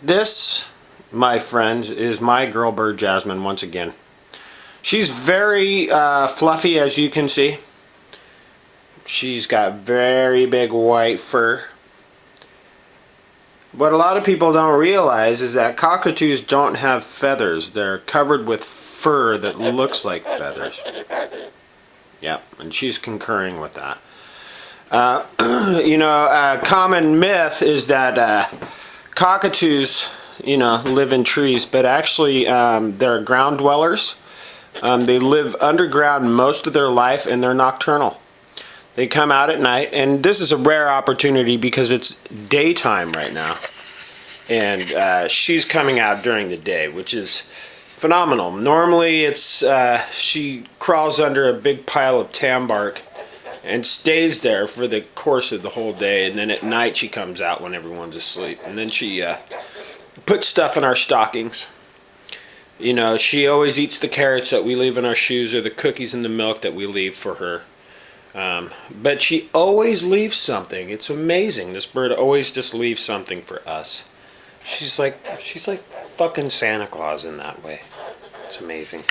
This, my friends, is my girl bird Jasmine once again. She's very fluffy, as you can see. She's got very big white fur. What a lot of people don't realize is that cockatoos don't have feathers. They're covered with fur that looks like feathers. Yep, and she's concurring with that. A common myth is that cockatoos, live in trees, but actually they're ground dwellers. They live underground most of their life, and they're nocturnal. They come out at night, and this is a rare opportunity because it's daytime right now. And she's coming out during the day, which is phenomenal. Normally, she crawls under a big pile of tam bark and stays there for the course of the whole day, and then at night she comes out when everyone's asleep. And then she puts stuff in our stockings. She always eats the carrots that we leave in our shoes or the cookies and the milk that we leave for her. But she always leaves something. It's amazing. This bird always just leaves something for us. She's like fucking Santa Claus in that way. It's amazing.